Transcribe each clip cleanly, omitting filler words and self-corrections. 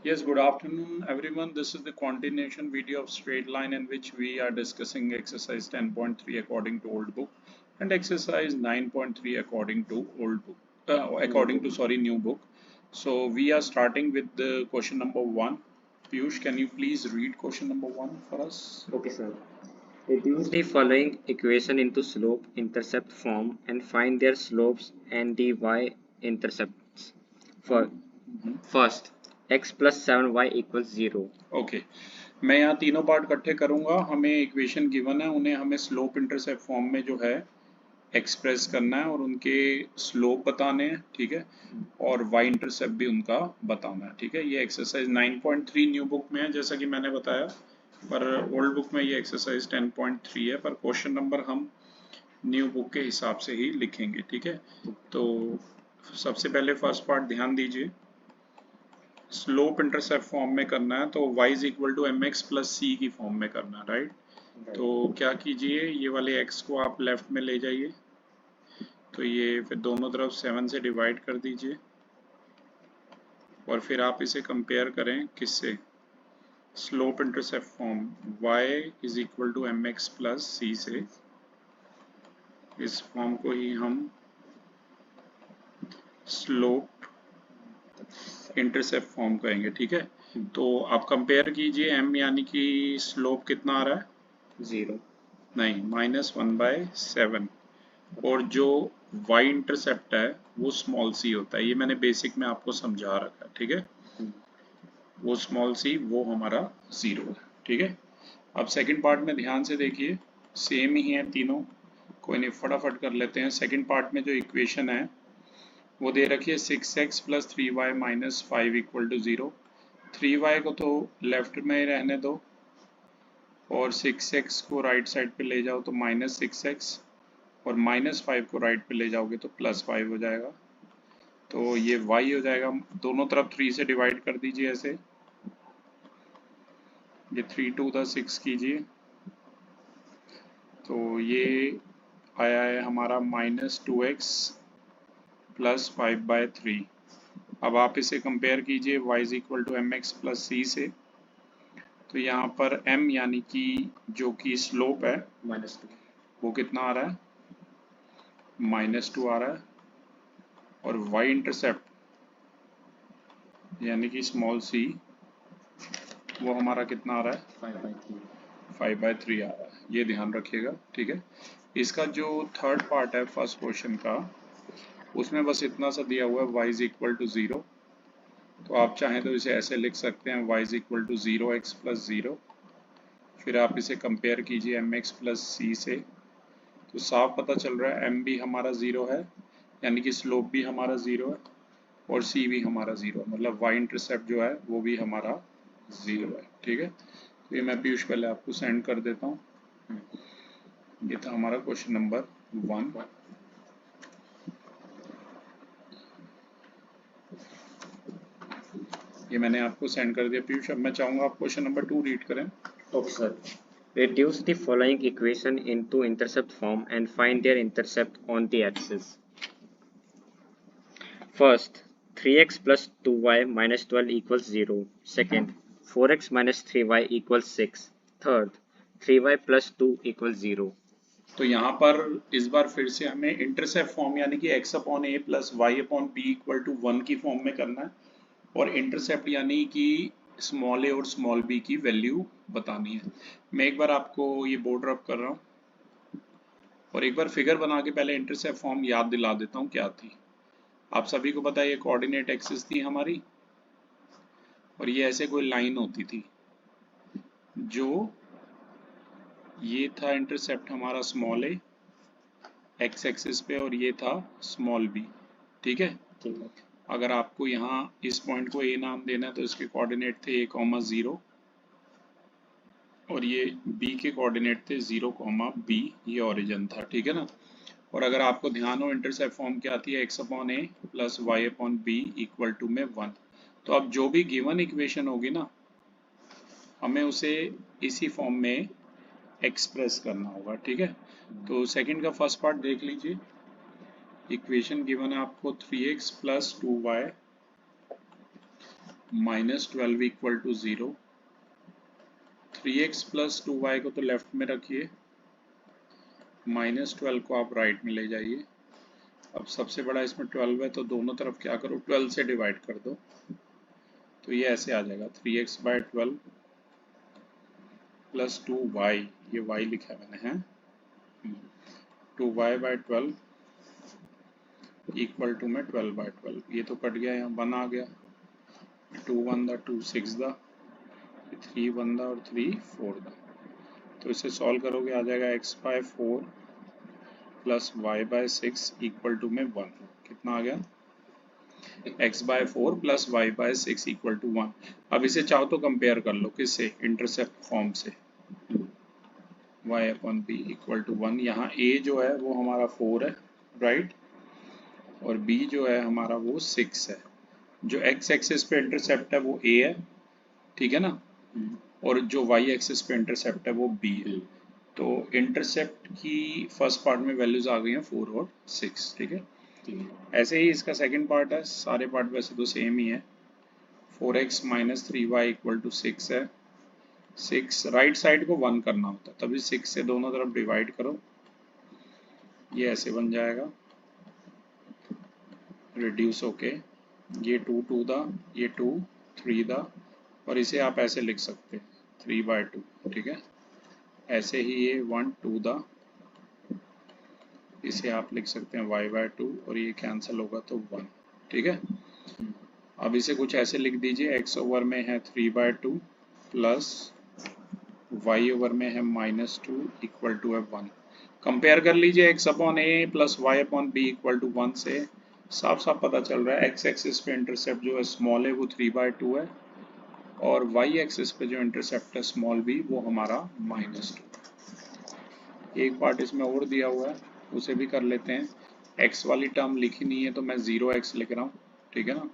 Yes, good afternoon everyone. This is the continuation video of straight line in which we are discussing exercise 10.3 according to old book and exercise 9.3 according to old book, new book. So we are starting with the question number 1. Piyush, can you please read question number 1 for us? Okay, sir. Reduce the following equation into slope-intercept form and find their slopes and the y-intercepts. First, x plus 7y equals 0. Okay मैं यहाँ तीनों part इकट्ठे करूंगा. हमें equation given है, उन्हें हमें slope intercept form में जो है एक्सप्रेस करना है और उनके स्लोप बताने हैं. ठीक है, और वाई इंटरसेप्ट भी उनका बताना है. ठीक है, ये एक्सरसाइज 9.3 न्यू बुक में है जैसा कि मैंने बताया, पर ओल्ड बुक में ये एक्सरसाइज 10.3 है, पर क्वेश्चन नंबर हम न्यू बुक के हिसाब से ही लिखेंगे. ठीक है, तो सबसे पहले फर्स्ट पार्ट ध्यान दीजिए. स्लोप इंटरसेप्ट फॉर्म में करना है तो y is equal to m x plus c की फॉर्म में करना है. राइट, तो क्या कीजिए, ये वाले x को आप लेफ्ट में ले जाइए, तो ये फिर दोनों तरफ 7 से डिवाइड कर दीजिए और फिर आप इसे कंपेयर करें किससे, slope intercept form y is equal to m x plus c से. इस फॉर्म को ही हम स्लोप इंटरसेप्ट फॉर्म कहेंगे. ठीक है, तो आप कंपेयर कीजिए, m यानी कि स्लोप कितना आ रहा है, 0 नहीं, -1/7, और जो y इंटरसेप्ट है वो स्मॉल c होता है. ये मैंने बेसिक में आपको समझा रखा है. ठीक है, वो स्मॉल c वो हमारा 0 है. ठीक है, अब सेकंड पार्ट में ध्यान से देखिए, सेम ही है तीनों, कोई नहीं, फटाफट कर लेते हैं. सेकंड पार्ट में जो इक्वेशन है वो दे रखी है 6x plus 3y minus 5 equal to 0. 3y को तो लेफ्ट में रहने दो और 6x को राइट साइड पे ले जाओ तो -6x, और -5 को राइट पे ले जाओगे तो +5 हो जाएगा. तो ये y हो जाएगा, दोनों तरफ 3 से डिवाइड कर दीजिए ऐसे, ये 3 टू द 6 कीजिए, तो ये आया है हमारा -2x प्लस 5/3. अब आप इसे कंपेयर कीजिए y is equal to m x plus c से, तो यहाँ पर m यानी कि जो कि स्लोप है -2 वो कितना आ रहा है, -2 आ रहा है, और y इंटरसेप्ट यानी कि स्मॉल c वो हमारा कितना आ रहा है, 5/3 आ रहा है. ये ध्यान रखिएगा. ठीक है, इसका जो थर्ड पार्ट है फर्स्ट क्वेश्चन का, उसमें बस इतना सा दिया हुआ है y इज इक्वल टू 0, तो आप चाहें तो इसे ऐसे लिख सकते हैं y is equal to 0x plus 0. फिर आप इसे कंपेयर कीजिए mx प्लस सी से, तो साफ पता चल रहा है m भी हमारा 0 है, यानी कि स्लोप भी हमारा 0 है और c भी हमारा 0 है, मतलब y इंटरसेप्ट जो है वो भी हमारा 0 है. ठीक है, तो ये मैं पीयूष पहले आपको सेंड कर देता हूँ. ये था हमारा क्वेश्चन नंबर 1. ये मैंने आपको सेंड कर दिया पीयूष. अब मैं चाहूंगा आप क्वेश्चन नंबर 2 रीड करें. Okay, sir. Reduce the following equation into intercept form and find their intercept on the axis. First, 3x plus 2y minus 12 equals 0. Second, 4x minus 3y equals 6. Third, 3y plus 2 equals 0. तो यहाँ पर इस बार फिर से हमें intercept form यानी कि x upon a plus Y upon B equal to 1 की फॉर्म में करना है, और इंटरसेप्ट यानी कि स्मॉल a और स्मॉल b की वैल्यू बतानी है. मैं एक बार आपको ये बोर्ड रब कर रहा हूँ और एक बार फिगर बना के पहले इंटरसेप्ट फॉर्म याद दिला देता हूँ क्या थी. आप सभी को पता है ये कोऑर्डिनेट एक्सिस थी हमारी, और ये ऐसे कोई लाइन होती थी, जो ये था इंटरसेप्ट हमारा स्मॉल a एक्स एक्सिस पे और ये था स्मॉल b. ठीक है, अगर आपको यहाँ इस पॉइंट को a नाम देना है तो इसके कोऑर्डिनेट थे a,0 और ये b के कोऑर्डिनेट थे 0,b, ये ओरिजिन था. ठीक है ना, और अगर आपको ध्यान हो इंटरसेप्ट फॉर्म क्या आती है, x upon a plus Y upon B equal to में 1. तो अब जो भी गिवन इक्वेशन होगी ना, हमें उसे इसी फॉर्म में एक्सप्रेस करना होगा. ठीक है, तो सेकंड का फर्स्ट पार्ट देख लीजिए. इक्वेशन गिवन है आपको 3x plus 2y -12 equal to 0, 3x plus 2y को तो लेफ्ट में रखिए, -12 को आप राइट में ले जाइए। अब सबसे बड़ा इसमें 12 है तो दोनों तरफ क्या करो, 12 से डिवाइड कर दो, तो ये ऐसे आ जाएगा 3x/12 प्लस 2y, ये y लिखा है मैंने, है 2y/12 इक्वल टू में 12/12, ये तो कट गया, यहाँ 1 आ गया, 2 1 दा 2 6 दा 3 1 दा और 3 4 दा, तो इसे सॉल्व करोगे आ जाएगा x/4 plus y/6 equal to में 1, कितना आ गया x/4 plus y/6 equal to 1। अब इसे चाहो तो कंपेयर कर लो, किससे, इंटरसेप्ट फॉर्म से, y/b इक्वल टू 1, यहाँ a जो है वो हमारा 4 है, राइट, और b जो है हमारा वो 6 है, जो x एक्सिस पे इंटरसेप्ट है वो a है, ठीक है ना, और जो y एक्सिस पे इंटरसेप्ट है वो b है। तो इंटरसेप्ट की फर्स्ट पार्ट में वैल्यूज आ गई हैं 4 और 6, ठीक है। ऐसे ही इसका सेकंड पार्ट है, सारे पार्ट वैसे तो सेम ही है, 4x minus 3y equal to 6 है, 6 राइट साइड को 1 करना होता है, तभी 6 से दोनों तरफ डिवाइड करो, ये ऐसे बन जाएगा, रिड्यूस होके ये 2 2 दा, ये 2 3 दा, और इसे आप ऐसे लिख सकते हैं 3/2, ठीक है। ऐसे ही ये 1 2 दा, इसे आप लिख सकते हैं y/2, और ये कैंसिल होगा तो 1, ठीक है। अब इसे कुछ ऐसे लिख दीजिए, x ओवर में है 3/2 प्लस y ओवर में है -2 इक्वल टू है 1। कंपेयर कर लीजिए x/a plus y/b equal to 1 से, साफ साफ पता चल रहा है x एक्सिस पे इंटरसेप्ट जो है स्मॉल है वो 3/2 है, और y एक्सिस पे जो इंटरसेप्ट है स्मॉल b वो हमारा -2। एक पार्ट इसमें और दिया हुआ है, उसे भी कर लेते हैं। x वाली टर्म लिखी नहीं है तो मैं 0x लिख रहा हूँ, ठीक है ना।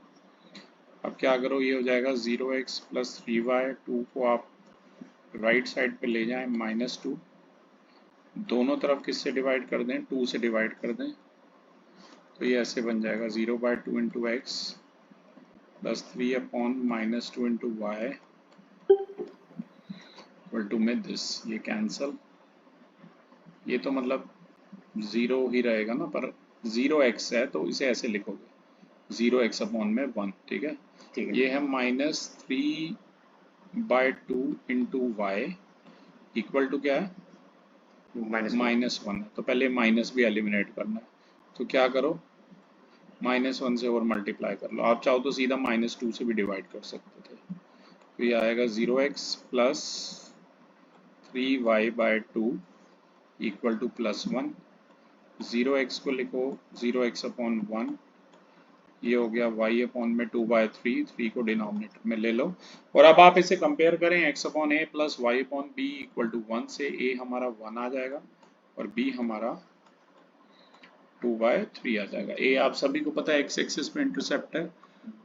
अब क्या करो, ये हो जाएगा 0x प्लस 3y, 2 को आप राइट साइड पे ले जाएं, -2, दोनों तरफ किससे डिवाइड कर दें, 2 से डिवाइड कर दें, तो ये ऐसे बन जाएगा 0/2 into x plus 3/-2 into Y equal to में दिस, ये कैंसल, ये तो मतलब 0 ही रहेगा ना, पर 0x है तो इसे ऐसे लिखोगे 0x/1, ठीक है। ये है -3/2 इंटू वाई इक्वल टू क्या है, -1, तो पहले माइनस भी एलिमिनेट करना है, तो क्या करो, -1 से और मल्टीप्लाई कर लो, आप चाहो तो सीधा -2 से भी डिवाइड कर सकते थे, तो ये आएगा 0x plus 3y/2 equal to +1, 0x को लिखो 0x/1, ये हो गया y/2/3, 3 को डिनोमिनेटर में ले लो, और अब आप इसे कंपेयर करें x/a plus y/b equal to 1 से, a हमारा 1 आ जाएगा और b हमारा 2/3 आ जाएगा। a आप सभी को पता है x एक्सिस पे इंटरसेप्ट है,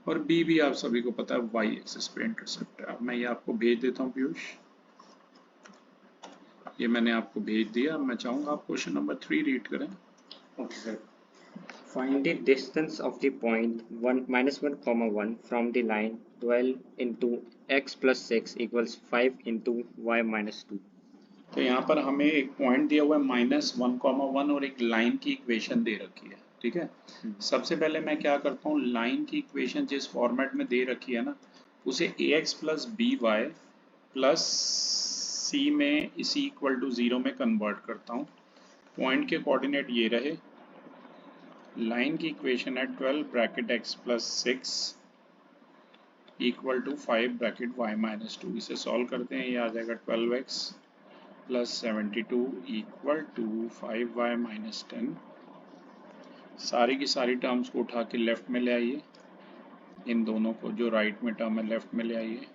और b भी आप सभी को पता है y एक्सिस पे इंटरसेप्ट है। अब मैं ये आपको भेज देता हूँ पीयूष, ये मैंने आपको भेज दिया। मैं चाहूँगा आप क्वेश्चन नंबर 3 रीड करें। Okay sir, find the distance of the point 1 -1, 1 from the line 12 into x plus 6 equals 5 into y -2। तो यहाँ पर हमें एक पॉइंट दिया हुआ है -1, 1 और एक लाइन की इक्वेशन दे रखी है, ठीक है। सबसे पहले मैं क्या करता हूँ, लाइन की इक्वेशन जिस फॉर्मेट में दे रखी है ना, उसे ax plus B Y plus c में इसी इक्वल टू 0 में कन्वर्ट करता हूँ। पॉइंट के कोऑर्डिनेट ये रहे, लाइन की इक्वेशन है 12 bracket x plus 6 equal to 5 bracket y -2। इसे सॉल्व करते हैं, ये आ जाएगा 12x plus 72 equal to 5y -10। सारी की सारी टर्म्स को उठा के लेफ्ट में ले आइए, इन दोनों को जो राइट में टर्म है लेफ्ट में ले आइए,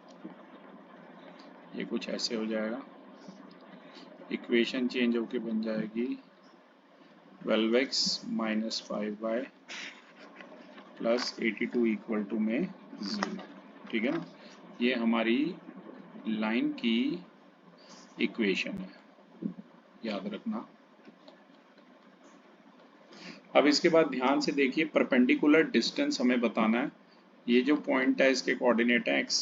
ये कुछ ऐसे हो जाएगा, इक्वेशन चेंज होके बन जाएगी 12x minus 5y plus 82 equal to में 0, ठीक है ना। ये हमारी लाइन की इक्वेशन है, याद रखना। अब इसके बाद ध्यान से देखिए, परपेंडिकुलर डिस्टेंस हमें बताना है, ये जो पॉइंट है इसके कोऑर्डिनेट है x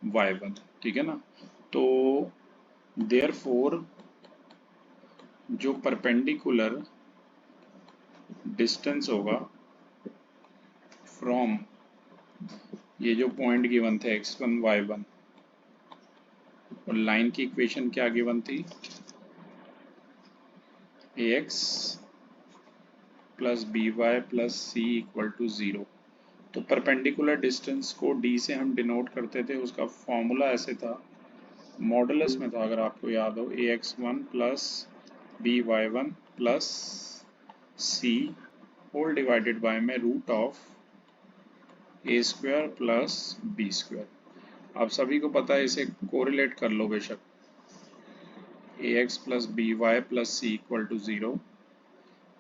y1, ठीक है ना। तो देयरफॉर जो परपेंडिकुलर डिस्टेंस होगा फ्रॉम ये जो पॉइंट गिवन थे x1 y1 और लाइन की इक्वेशन क्या गिवन थी, ax plus by plus c equal to 0। तो परपेंडिकुलर डिस्टेंस को d से हम डिनोट करते थे, उसका फॉर्मूला ऐसे था, मॉडुलस में था अगर आपको याद हो, ax1 plus by1 plus c whole divided by में root of a square plus b square. आप सभी को पता है, इसे कोरिलेट कर लो बेशक, ax plus B Y plus C equal to 0।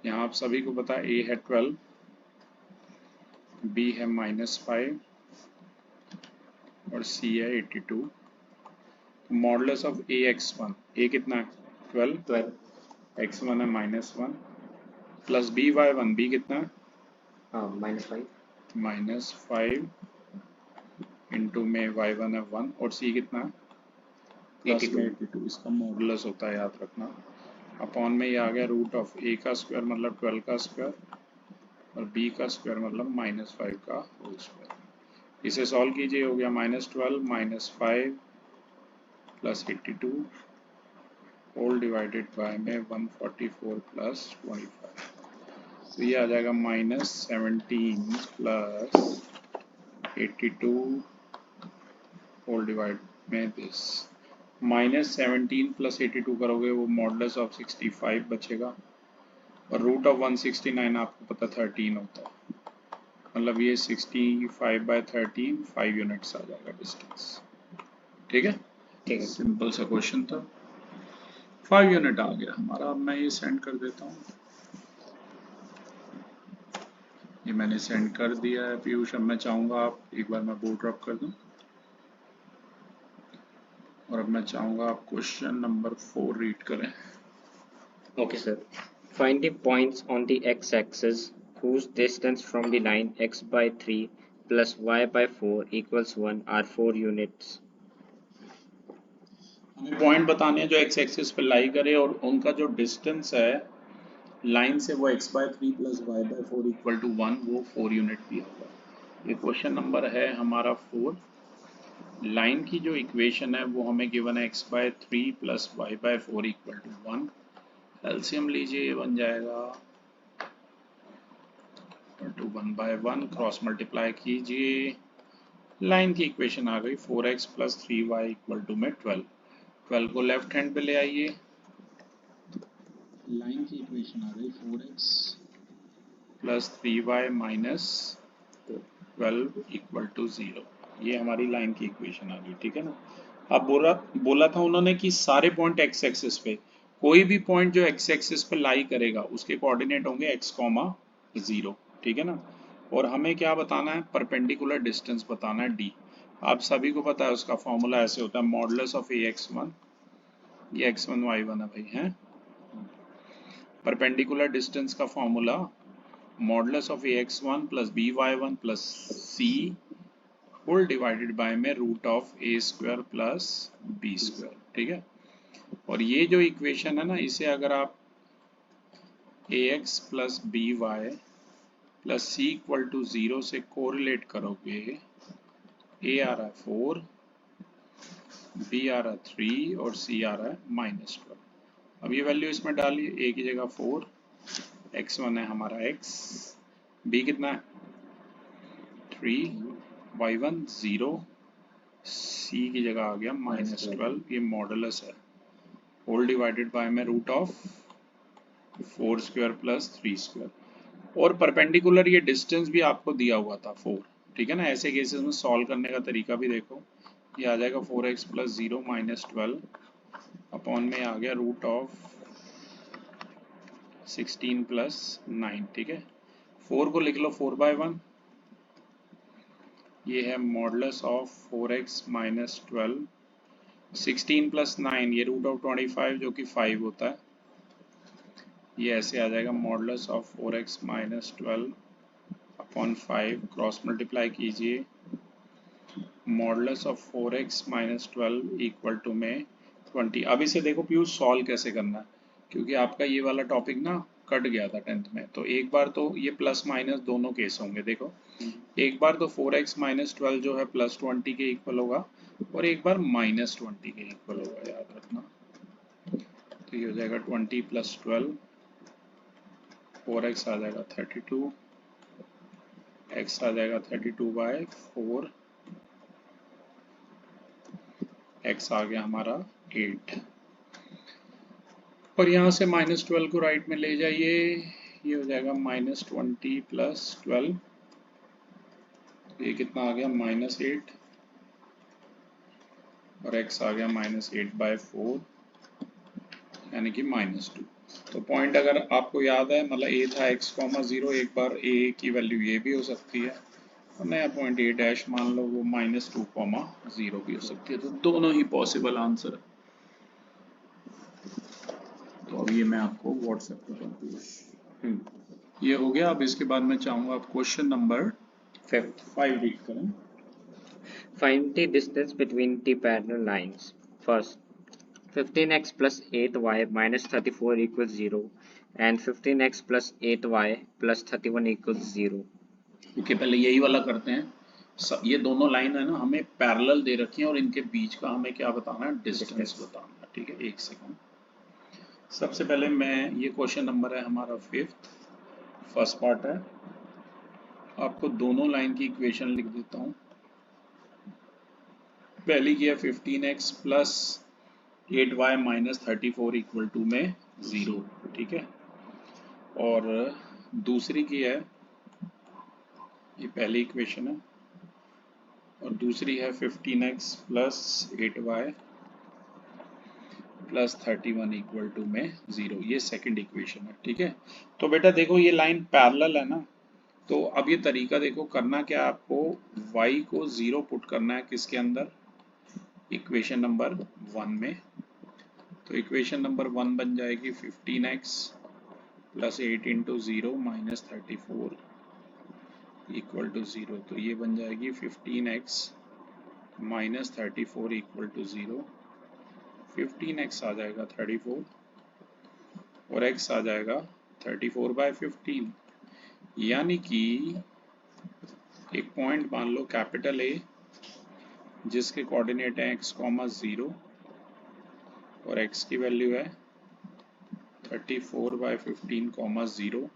यहाँ आप सभी को पता है a है 12, b है -5 और c है 82। मॉडुलस ऑफ ax1, a कितना है 12, x1 है -1 प्लस by1, b कितना है -5 इंटू में y1 है 1 और c कितना है प्लस में 82। इसका मॉडुलस होता है, याद रखना। अपॉन में ये आ गया रूट ऑफ a का स्क्वायर मतलब 12 का स्क्वायर और b का स्क्वायर मतलब -5 का होल स्क्वायर। इसे सॉल्व कीजिए, हो गया -12 -5 प्लस 82 होल डिवाइडेड बाय में 144 प्लस 25। तो ये आ जाएगा -17 प्लस 82 होल डिवाइड में दिस। -17 प्लस 82 करोगे वो मॉडुलस ऑफ 65 बचेगा और रूट ऑफ 169 आपको पता 13 होता है, मतलब ये 65/13 5 यूनिट्स आ जाएगा डिस्टेंस। ठीक है, ठीक है। सिंपल सा क्वेश्चन था, 5 यूनिट आ गया हमारा। अब मैं ये सेंड कर देता हूँ, ये मैंने सेंड कर दिया है पीयूष। अब मैं चाहूँगा आप एक बार मैं बोर्ड ड्रॉप कर दूँ और अब मैं चाहूँगा आप क्वेश्चन नंबर 4 रीड करें। Okay, sir. Find the points on the x-axis whose distance from the line x by 3 plus y by 4 equals 1 are 4 units. हमें पॉइंट बताने हैं जो एक्स एक्सिस पे लाई करे और उनका जो डिस्टेंस है लाइन से वो x by 3 plus Y by 4 equal to 1, वो 4 यूनिट दिया हुआ है। ये क्वेश्चन नंबर है हमारा 4। लाइन की जो इक्वेशन है वो हमें गिवन है x by 3 plus Y by 4 equal to 1। LCM लीजिए, ये बन जाएगा टू 1 बाय 1, क्रॉस मल्टीप्लाई कीजिए, लाइन की इक्वेशन आ गई 4x plus 3y equal to में 12 को लेफ्ट हैंड पे ले आइए, लाइन की इक्वेशन आ गई 4x plus 3y minus 12 equal to 0। ये हमारी लाइन की इक्वेशन आ गई, ठीक है ना। अब बोला था उन्होंने कि सारे पॉइंट एक्स एक्सिस पे, कोई भी पॉइंट जो एक्स एक्सिस पे लाई करेगा उसके कोऑर्डिनेट होंगे x, 0, ठीक है ना। और हमें क्या बताना है, परपेंडिकुलर डिस्टेंस बताना है d। आप सभी को पता है उसका फॉर्मूला ऐसे होता है, मॉडुलस ऑफ ax1, ये x1 y1 है भाई, है परपेंडिकुलर डिस्टेंस का formula modulus of ax1 plus by1 plus c whole divided by में root of a square plus b square, ठीक है। और ये जो इक्वेशन है ना, इसे अगर आप ax plus by plus c equal to 0 से कोरिलेट करोगे, a आ रहा है 4, b आ रहा है 3 और c आ रहा है -12। अब ये वैल्यू इसमें डालिए, a की जगह 4, x1 है हमारा x, b कितना है 3, y1 0, c की जगह आ गया -12, ये मॉडुलस है होल डिवाइडेड बाय में root of 4 square plus 3 square. और परपेंडिकुलर ये डिस्टेंस भी आपको दिया हुआ था 4, ठीक है ना। ऐसे केसेस में सॉल्व करने का तरीका भी देखो, ये आ जाएगा 4x प्लस 0 -12 अपॉन में आ गया रूट ऑफ 16 प्लस 9, ठीक है। 4 को लिख लो 4/1, ये है मॉडुलस ऑफ 4x -12, 16 प्लस 9 ये रूट ऑफ 25 जो कि 5 होता है, ये ऐसे आ जाएगा modulus of 4x -12 upon 5 cross multiply कीजिए, modulus of 4x minus 12 equal to में 20। अब इसे देखो पीयूष सॉल्व कैसे करना है, क्योंकि आपका ये वाला टॉपिक ना कट गया था 10th में। तो एक बार तो ये प्लस माइनस दोनों केस होंगे। देखो एक बार तो 4x माइनस 12 जो है प्लस 20 के इक्वल होगा, और एक बार माइनस 20 के इक्वल होगा, याद रखना। तो ये हो जाएगा 20 प्लस 12, 4x आ जाएगा 32, x आ जाएगा 32/4, x आ गया हमारा 8, और यहाँ से -12 को राइट में ले जाइए, ये हो जाएगा -20 प्लस 12, ये कितना आ गया -8, और x आ गया -8/4 यानी कि -2। तो पॉइंट अगर आपको याद है, मतलब a था x,0, एक बार a की वैल्यू ये भी हो सकती है, और नया पॉइंट a डैश मान लो वो -2,0 भी हो सकती है। तो दोनों ही पॉसिबल आंसर है। तो अब ये मैं आपको व्हाट्सएप पे कर दूँ। ये हो गया। अब इसके बाद मैं चाहूंगा आप क्वेश्चन नंबर 5 रीड करें। Find the distance between the parallel lines. First, 15x plus 8y minus 34 equals 0 and 15x plus 8y plus 31 equals 0. Okay, पहले यही वाला करते हैं। ये दोनों लाइन है ना, हमें पैरेलल दे रखी है, और इनके बीच का हमें क्या बताना है, डिस्टेंस बताना है। ठीक है, एक सेकंड। सबसे पहले मैं, ये क्वेश्चन नंबर है हमारा 5th, फर्स्ट पार्ट है। आपको दोनों लाइन की इक्वेशन लिख देता हूँ। पहली की है 15x plus 8y minus 34 equal to में 0। ठीक है, और दूसरी की है, ये पहली इक्वेशन है, और दूसरी है 15x plus 8y plus 31 equal to में 0, ये सेकंड इक्वेशन है। ठीक है, तो बेटा देखो ये लाइन पैरेलल है ना, तो अब ये तरीका देखो, करना क्या है आपको, y को 0 पुट करना है किसके अंदर, इक्वेशन नंबर 1 में। तो इक्वेशन नंबर 1 बन जाएगी 15x plus 8 into 0 minus 34 equal to 0। तो ये बन जाएगी 15x minus 34 equal to 0। 15x आ जाएगा 34, और x आ जाएगा 34/15, यानी कि एक पॉइंट मान लो कैपिटल A, जिसके कोऑर्डिनेट है x, 0, और x की वैल्यू है 34/15, 0।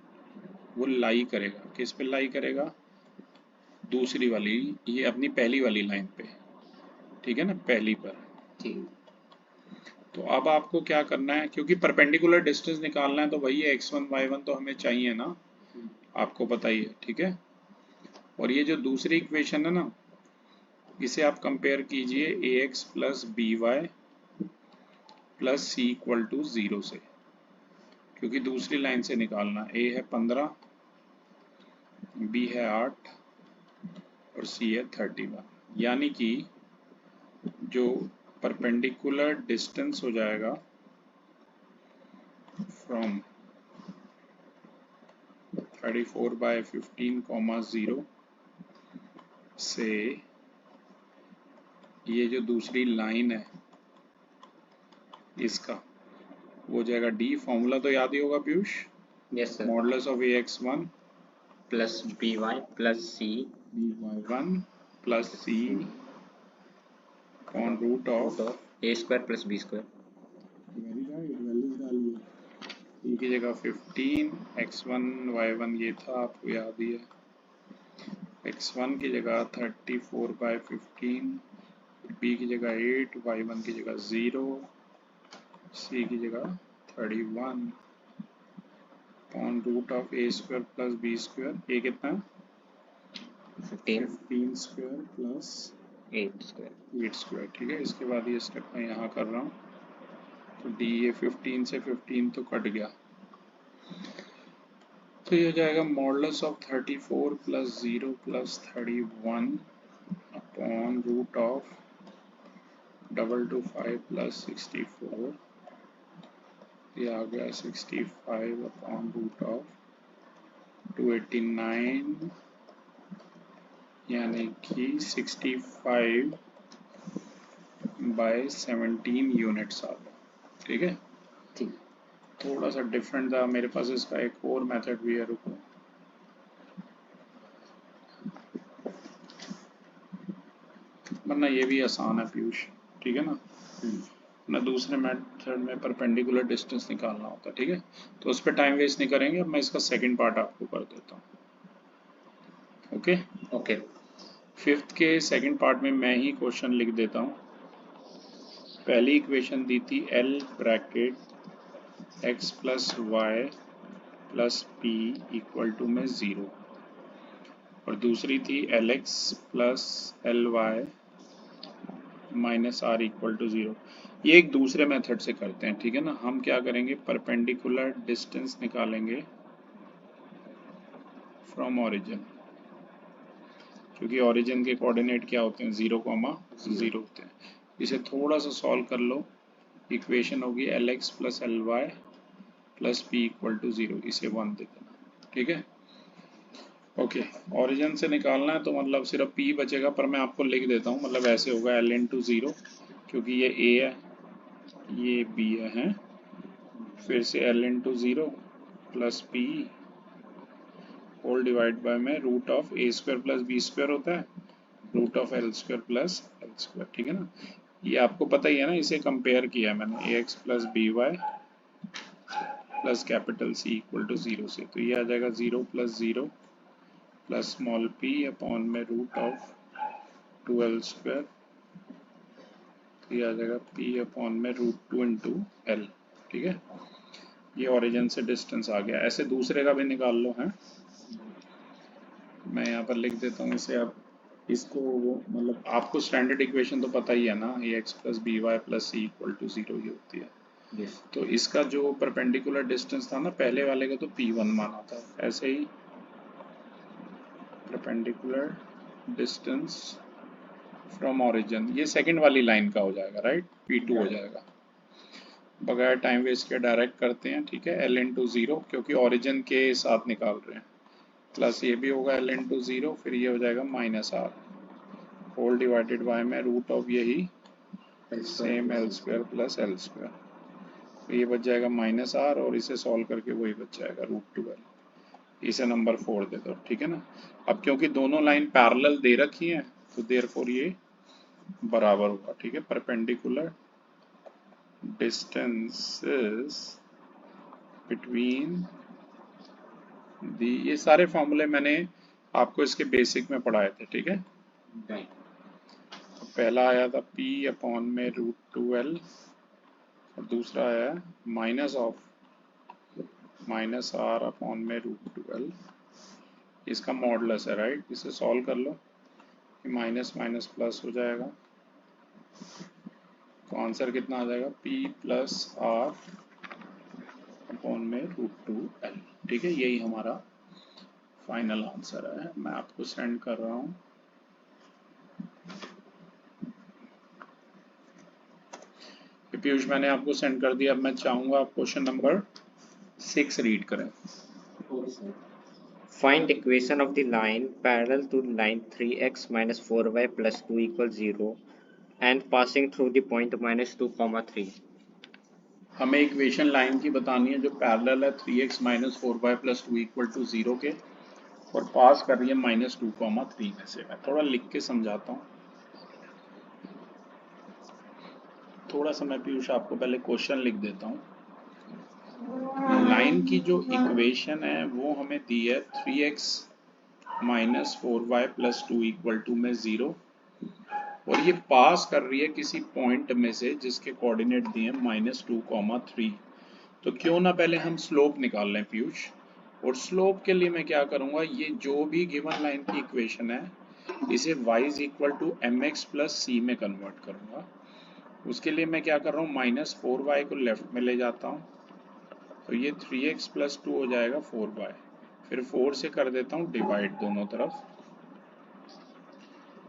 वो लाई करेगा, किस पे लाई करेगा, दूसरी वाली, ये अपनी पहली वाली लाइन पे। ठीक है ना, पहली पर। ठीक। तो अब आपको क्या करना है, क्योंकि परपेंडिकुलर डिस्टेंस निकालना है, तो वही x1 y1 तो हमें चाहिए ना, आपको पता ही है। ठीक है, और ये जो दूसरी इक्वेशन है ना, इसे आप कंपेयर कीजिए ax plus B Y plus C equal to 0 से, क्योंकि दूसरी लाइन से निकालना। a है 15, b है 8, और c है 31, यानी कि जो परपेंडिकुलर डिस्टेंस हो जाएगा फ्रॉम 34/15, 0 से ये जो दूसरी लाइन है इसका, वो जाएगा d। फॉर्मूला तो याद ही होगा Piyush, yes sir. Modulus of ax1 plus by plus c by1 plus c upon root of a square plus b square. Very right, values डालिए। e की जगह 15, x1 y1 ये था, आपको याद ही है। x1 की जगह 34/15, b की जगह 8, y1 की जगह 0, c की जगह 31 upon root of a square plus b square. ये कितना है, 15 स्क्वायर प्लस 8 स्क्वायर। 8 स्क्वायर। ठीक है, इसके बाद ये स्टेप मैं यहाँ कर रहा हूँ, तो d, ये 15 से 15 तो कट गया, तो ये हो जाएगा modulus of 34 plus 0 plus 31 upon root of 225 plus 64, ये आ गया 65 अपॉन रूट ऑफ 289 यानी कि 65/17 यूनिट्स आ गया। ठीक है, ठीक। थोड़ा सा डिफरेंट था। मेरे पास इसका एक और मेथड भी है, रुको। वरना ये भी आसान है पीयूष, ठीक है ना। ना दूसरे मेथड में परपेंडिकुलर डिस्टेंस निकालना होता है, ठीक है। तो उस पर टाइम वेस्ट नहीं करेंगे। अब मैं इसका सेकंड पार्ट आपको कर देता हूँ। Okay okay. फिफ्थ के सेकंड पार्ट में मैं ही क्वेश्चन लिख देता हूँ। पहली इक्वेशन दी थी L bracket x plus y plus p equal to में 0, और दूसरी थी Lx plus Ly minus r equal to 0। ये एक दूसरे मेथड से करते हैं, ठीक है ना। हम क्या करेंगे, परपेंडिकुलर डिस्टेंस निकालेंगे फ्रॉम ओरिजिन, क्योंकि ओरिजिन के कोऑर्डिनेट क्या होते हैं, 0,0 होते हैं। इसे थोड़ा सा सॉल्व कर लो। इक्वेशन होगी Lx plus Ly plus p equal to 0, इसे 1 दे देना, ठीक है। ओके, ओरिजिन से निकालना है तो मतलब सिर्फ p बचेगा, पर मैं आपको लिख देता हूँ। मतलब ऐसे होगा L इंटू 0, क्योंकि ये a है ये b है, फिर से L into 0 plus p whole divide by में root of a square plus b square होता है, root of L square plus L square, ठीक है ना। ये आपको पता ही है ना, इसे कंपेयर किया मैंने ax plus B Y plus capital C equal to 0 से। तो ये आ जाएगा 0 plus 0 plus small p upon में रूट ऑफ 2L स्क्वायर, ये आ जाएगा p अपॉन में रूट 2 इंटू L, ठीक है। ये ओरिजिन से डिस्टेंस आ गया। ऐसे दूसरे का भी निकाल लो है, मैं यहाँ पर लिख देता हूँ इसे। अब इसको वो मतलब आपको स्टैंडर्ड इक्वेशन तो पता ही है ना, ये x plus B Y plus C equal to 0 ही होती है। yes. तो इसका जो परपेंडिकुलर डिस्टेंस था ना पहले वाले का, तो P1 माना था। ऐसे ही परपेंडिकुलर डिस्टेंस फ्रॉम ओरिजिन, ये सेकंड वाली लाइन का हो जाएगा, राइट, P2 हो जाएगा। बगैर टाइम वेस्ट के डायरेक्ट करते हैं, ठीक है। L इंटू 0, क्योंकि ओरिजिन के साथ निकाल रहे हैं, प्लस ये भी होगा L इंटू 0, फिर ये हो जाएगा minus r whole divided by में रूट ऑफ यही same L square plus L square. तो ये बच जाएगा माइनस आर, और इसे सॉल्व करके वही बच जाएगा रूट 2L। इसे नंबर 4 दे दो, ठीक है ना। अब क्योंकि दोनों लाइन पैरेलल दे रखी हैं, तो देयरफॉर ये बराबर होगा, ठीक है। परपेंडिकुलर डिस्टेंसेस बिटवीन दी, ये सारे फॉर्मूले मैंने आपको इसके बेसिक में पढ़ाए थे, ठीक है। तो पहला आया था P अपॉन में रूट 2L, और दूसरा आया minus of minus r upon में रूट 2L। इसका मॉडुलस है, राइट। इसे सॉल्व कर लो, माइनस माइनस प्लस हो जाएगा, तो आंसर कितना आ जाएगा, P प्लस आर अपॉन में रूट 2L, ठीक है। यही हमारा फाइनल आंसर है। मैं आपको सेंड कर रहा हूँ। पीयूष मैंने आपको सेंड कर दिया। अब मैं चाहूंगा आप क्वेश्चन नंबर 6 रीड करें। Find equation of the line parallel to line 3x minus 4y plus 2 equals 0 and passing through the point minus 2, 3. हमें इक्वेशन लाइन की बतानी है जो पैरेलल है 3x minus 4y plus 2 equal to 0 के, और पास कर रही है माइनस 2,3 में से। मैं थोड़ा लिख के समझाता हूँ। थोड़ा सा मैं पीयूष आपको पहले क्वेश्चन लिख देता हूँ। लाइन की जो इक्वेशन है वो हमें दी है 3x minus 4y plus 2 equal to में 0, और ये पास कर रही है किसी पॉइंट में से जिसके कोऑर्डिनेट दिए हैं -2,3। तो क्यों ना पहले हम स्लोप निकाल लें पीयूष। और स्लोप के लिए मैं क्या करूंगा, ये जो भी गिवन लाइन की इक्वेशन है इसे y is equal to m x plus c में कन्वर्ट करूंगा। उसके लिए मैं क्या कर रहा हूँ, -4y को लेफ्ट में ले जाता हूँ, तो ये 3x प्लस 2 हो जाएगा 4y, फिर 4 से कर देता हूँ डिवाइड दोनों तरफ,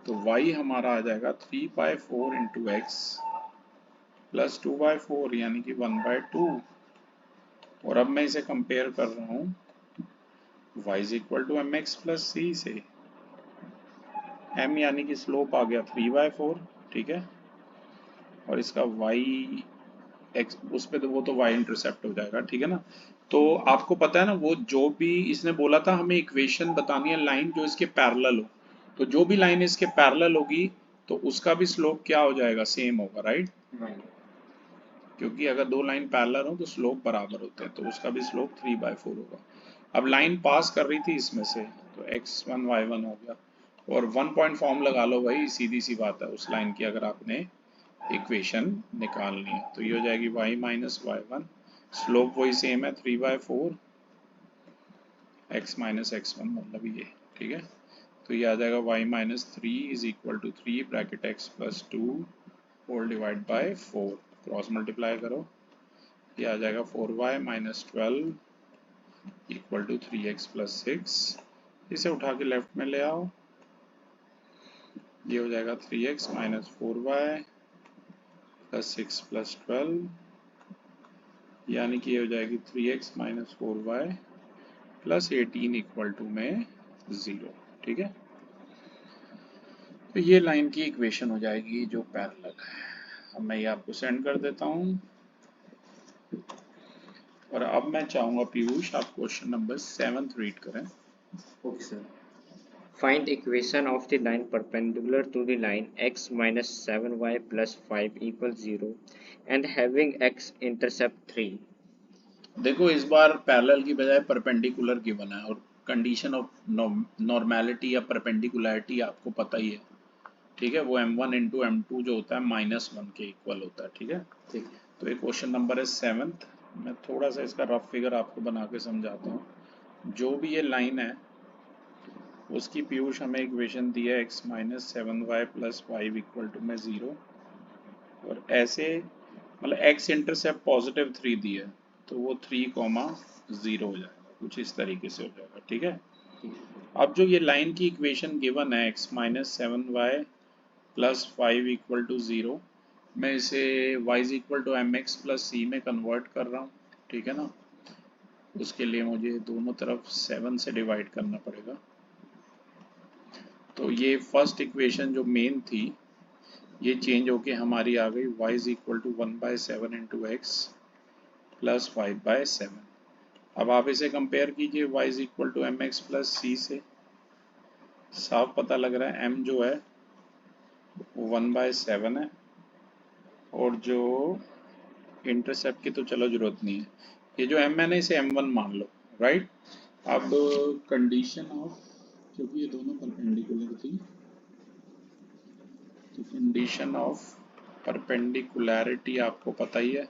तो y हमारा आ जाएगा 3/4 इंटू एक्स प्लस 2/4 यानी कि 1/2। और अब मैं इसे कंपेयर कर रहा हूँ y is equal to m x plus c से, m यानी कि स्लोप आ गया 3/4, ठीक है, और इसका y एक्स उस पे तो वो तो y इंटरसेप्ट हो जाएगा, ठीक है ना। तो आपको पता है ना, वो जो भी इसने बोला था हमें इक्वेशन बतानी है लाइन जो इसके पैरेलल हो, तो जो भी लाइन इसके पैरेलल होगी तो उसका भी स्लोप क्या हो जाएगा, सेम होगा, राइट। क्योंकि अगर दो लाइन पैरेलल हो तो स्लोप बराबर होते हैं, तो उसका भी स्लोप 3/4 होगा। अब लाइन पास कर रही थी इसमें से, तो x1 y1 हो गया, और 1 पॉइंट फॉर्म लगा लो भाई, सीधी सी बात है उस लाइन की, अगर आपने इक्वेशन निकालनी है तो ये हो जाएगी y माइनस y1, स्लोप वही सेम है 3/4, x माइनस x1 मतलब ये, ठीक है। तो ये आ जाएगा y minus 3 is equal to 3 bracket x plus 2 whole divide by 4, cross multiply करो, ये आ जाएगा 4y minus 12 equal to 3x plus 6, इसे उठा के लेफ्ट में ले आओ, ये हो जाएगा 3x minus 4y plus 6 plus 12, यानी कि ये हो जाएगी 3x minus 4y plus 18 equal to में 0, ठीक है। तो ये लाइन की इक्वेशन हो जाएगी जो पैरेलल है। अब मैं ये आपको सेंड कर देता हूँ, और अब मैं चाहूंगा पीयूष आप क्वेश्चन नंबर 7 रीड करें। Okay sir. Find equation of the line perpendicular to the line x minus 7y plus 5 equals 0 and having x intercept 3. देखो इस बार पैरेलल की बजाय परपेंडिकुलर गिवन है, और कंडीशन ऑफ नॉर्मेलिटी या परपेंडिकुलरिटी आपको पता ही है, ठीक है, वो m1 इंटू m2 जो होता है -1 के इक्वल होता है, ठीक है। ठीक। तो ये क्वेश्चन नंबर है 7th, मैं थोड़ा सा इसका रफ फिगर आपको बना के समझाता हूँ। जो भी ये लाइन है उसकी पीयूष हमें इक्वेशन दी है x minus 7y plus 5 equal to में 0, और ऐसे मतलब x इंटरसेप्ट पॉजिटिव 3 दी है, तो वो 3,0 हो जाएगा, कुछ इस तरीके से हो जाएगा, ठीक है। अब जो ये लाइन की इक्वेशन गिवन है x minus 7y plus 5 equal to 0, मैं इसे y is equal to m x plus c में कन्वर्ट कर रहा हूँ, ठीक है ना। उसके लिए मुझे दोनों तरफ 7 से डिवाइड करना पड़ेगा। तो ये फर्स्ट इक्वेशन जो मेन थी ये चेंज होके हमारी आ गई y is equal to 1/7 into x plus 5/7। अब आप इसे कंपेयर कीजिए y is equal to m x plus c से, साफ पता लग रहा है m जो है वो 1/7 है, और जो इंटरसेप्ट की तो चलो जरूरत नहीं है, ये जो m है ना इसे m1 मान लो, राइट। अब कंडीशन ऑफ, क्योंकि ये दोनों परपेंडिकुलर थी, तो कंडीशन ऑफ परपेंडिकुलरिटी आपको पता ही है,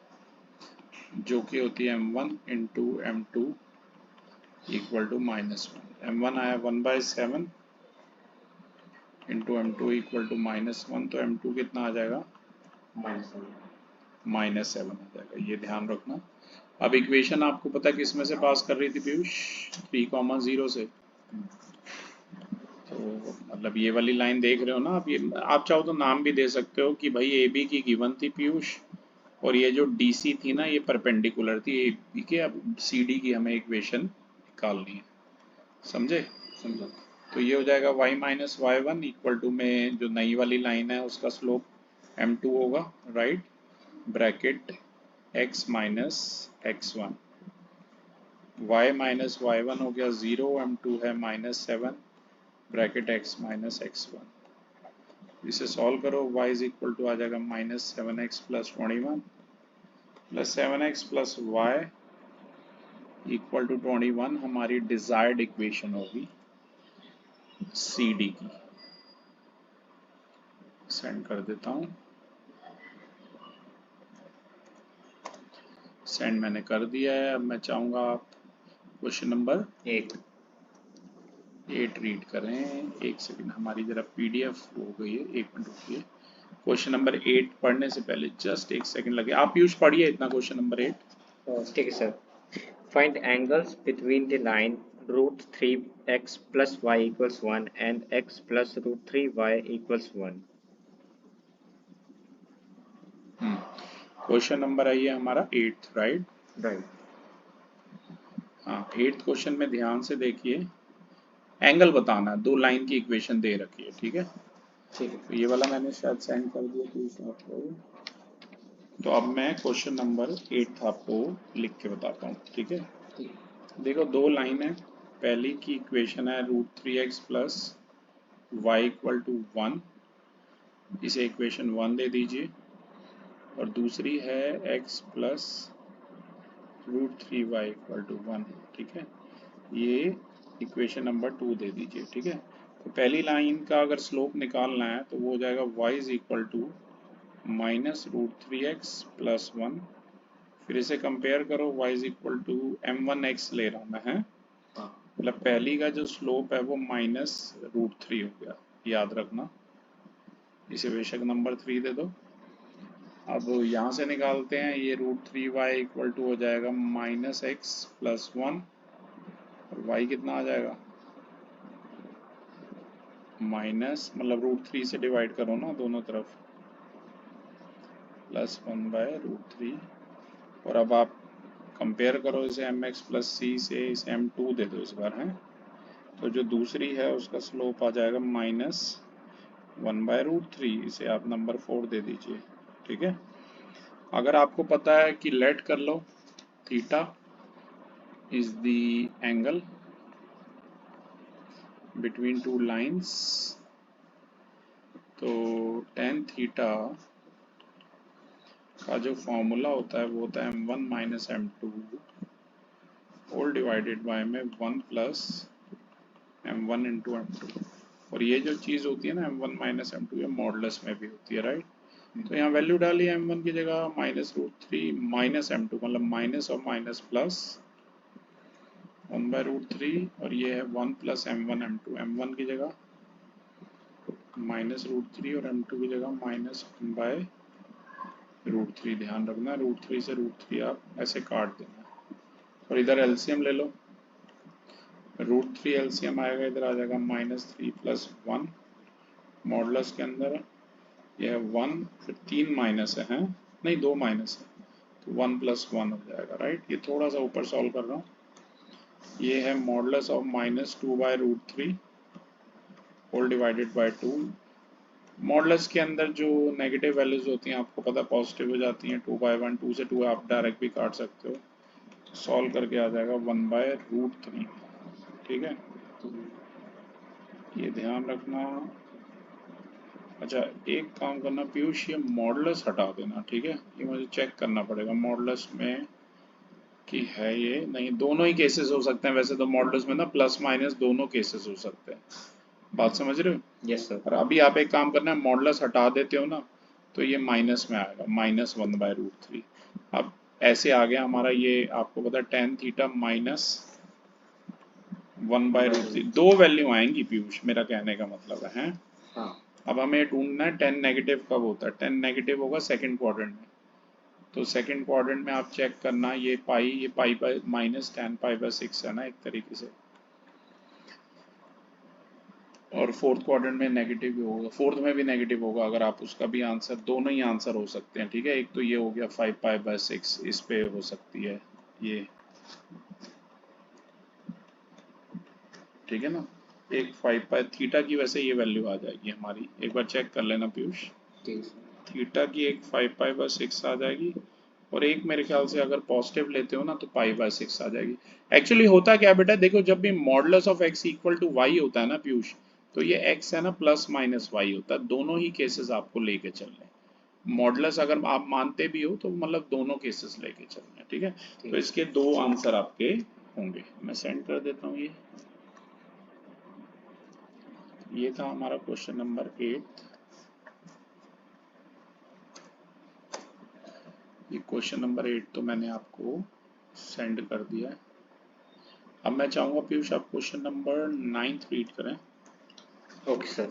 जो कि होती है m1 into m2 equal to -1। m1 आया 1/7 इंटू m2 इक्वल टू -1, तो m2 कितना आ जाएगा, -7 आ जाएगा, ये ध्यान रखना। अब इक्वेशन आपको पता है किस में से पास कर रही थी पीयूष, 3,0 से। तो मतलब ये वाली लाइन देख रहे हो ना आप, ये आप चाहो तो नाम भी दे सकते हो कि भाई ए बी की गिवन थी पीयूष, और ये जो डी सी थी ना ये परपेंडिकुलर थी ए बी के, अब सी डी की हमें इक्वेशन निकालनी है, समझे। समझो। तो ये हो जाएगा y minus y one equal to में जो नई वाली लाइन है उसका स्लोप m2 होगा, right, bracket x minus x1, y minus y one हो गया 0, m2 है -7 ब्रैकेट x माइनस x1, इसे सॉल्व करो, y इज इक्वल टू आ जाएगा -7x plus 21 plus 7x plus y equal to 21, हमारी डिजायर्ड इक्वेशन होगी सी डी की। सेंड कर देता हूँ, सेंड मैंने कर दिया है। अब मैं चाहूँगा आप क्वेश्चन नंबर 8 रीड करें। एक सेकंड, हमारी जरा पीडीएफ हो गई है, एक मिनट रुकिए। क्वेश्चन नंबर 8 पढ़ने से पहले जस्ट एक सेकंड लगे, आप यूज पढ़िए इतना क्वेश्चन नंबर 8। ठीक है sir. Find angles between the line √3x plus y equals 1 and x plus √3y equals 1. Question number है ये हमारा 8th, राइट। राइट। हाँ, 8th क्वेश्चन में ध्यान से देखिए, एंगल बताना है, दो लाइन की इक्वेशन दे रखी है, ठीक है। ठीक है। तो ये वाला मैंने शायद सेंड कर दिया तो आपको। तो अब मैं क्वेश्चन नंबर 8 आपको लिख के बताता हूँ, ठीक है। देखो दो लाइन है, पहली की इक्वेशन है √3x plus y equal to 1, इसे इक्वेशन 1 दे दीजिए, और दूसरी है x plus √3y equal to 1, ठीक है, ये इक्वेशन नंबर 2 दे दीजिए, ठीक है। तो पहली लाइन का अगर स्लोप निकालना है तो वो हो जाएगा y is equal to -√3x plus 1, फिर इसे कंपेयर करो, y is equal to m1x ले रहा मैं, है मतलब पहली का जो स्लोप है वो -√3 हो गया, याद रखना, इसे बेशक नंबर 3 दे दो। अब यहाँ से निकालते हैं, ये √3y इक्वल टू हो जाएगा -x प्लस 1, और y कितना आ जाएगा, माइनस मतलब √3 से डिवाइड करो ना दोनों तरफ, प्लस 1/√3, और अब आप कंपेयर करो इसे mx प्लस c से, इसे m2 दे दो इस बार, है तो जो दूसरी है उसका स्लोप आ जाएगा -1/√3, इसे आप नंबर 4 दे दीजिए, ठीक है। अगर आपको पता है कि लेट कर लो theta is the angle between two lines, तो tan थीटा का जो फॉर्मूला होता है वो होता है m1 minus m2 whole divided by में 1 प्लस m1 इंटू m2, और ये जो चीज़ होती है ना m1 माइनस m2, ये मॉडुलस में भी होती है, राइट। तो यहाँ वैल्यू डाली m1 की जगह -√3 माइनस m2, मतलब माइनस और माइनस प्लस 1/√3, और ये है 1 प्लस m1 m2, m1 की जगह -√3 और m2 की जगह -1/√3, ध्यान रखना √3 से √3 आप ऐसे काट देना, और इधर एलसीएम ले लो, √3 एलसीएम आएगा, इधर आ जाएगा -3 प्लस 1, मॉडुलस के अंदर यह है 1, फिर 3 माइनस है, नहीं 2 माइनस है, तो 1 प्लस 1 हो जाएगा, राइट। ये थोड़ा सा ऊपर सॉल्व कर रहा हूँ, ये है modulus of -2/√3 whole divided by 2, modulus के अंदर जो नेगेटिव वैल्यूज होती हैं आपको पता पॉजिटिव हो जाती हैं, 2/1, 2 से 2 आप डायरेक्ट भी काट सकते हो, सॉल्व करके आ जाएगा 1/√3, ठीक है, ये ध्यान रखना। अच्छा एक काम करना पीयूष, ये मॉडुलस हटा देना, ठीक है, ये मुझे चेक करना पड़ेगा मॉडुलस में कि है ये नहीं, दोनों ही केसेस हो सकते हैं वैसे तो मॉडुलस में ना, प्लस माइनस दोनों केसेस हो सकते हैं, बात समझ रहे हो। Yes sir. और अभी आप एक काम करना, मॉडुलस हटा देते हो ना तो ये माइनस में आएगा, -1/√3। अब ऐसे आ गया हमारा, ये आपको पता है tan थीटा -1/√3, दो वैल्यू आएंगी पीयूष, मेरा कहने का मतलब है, हाँ। अब हमें ढूंढना है tan नेगेटिव कब होता है, tan नेगेटिव होगा सेकंड क्वाड्रेंट में, तो सेकंड क्वाड्रेंट में आप चेक करना, ये पाई बाय माइनस tan π/6 है ना एक तरीके से, और फोर्थ क्वाड्रेंट में नेगेटिव भी होगा, फोर्थ में भी नेगेटिव होगा, अगर आप उसका भी आंसर, दोनों ही आंसर हो सकते हैं, ठीक है। एक तो ये हो गया 5π/6, इस पे हो सकती है ये, ठीक है ना, एक 5π थीटा की वैसे ये वैल्यू आ जाएगी हमारी, एक बार चेक कर लेना पीयूष, थीटा की एक 5π/6 आ जाएगी, और एक मेरे ख्याल से अगर पॉजिटिव लेते हो ना तो π/6 आ जाएगी। एक्चुअली होता क्या बेटा, देखो जब भी modulus of x equal to y होता है ना पीयूष, तो ये x है ना प्लस माइनस वाई होता है, दोनों ही केसेस आपको लेके चलने, मॉडुलस अगर आप मानते भी हो तो मतलब दोनों केसेस लेके चलने, ठीक है। तो इसके दो आंसर आपके होंगे, मैं सेंड कर देता हूँ, ये था हमारा क्वेश्चन नंबर 8, ये क्वेश्चन नंबर 8 तो मैंने आपको सेंड कर दिया है। अब मैं चाहूंगा पीयूष आप क्वेश्चन नंबर 9 रीड करें। Okay, sir.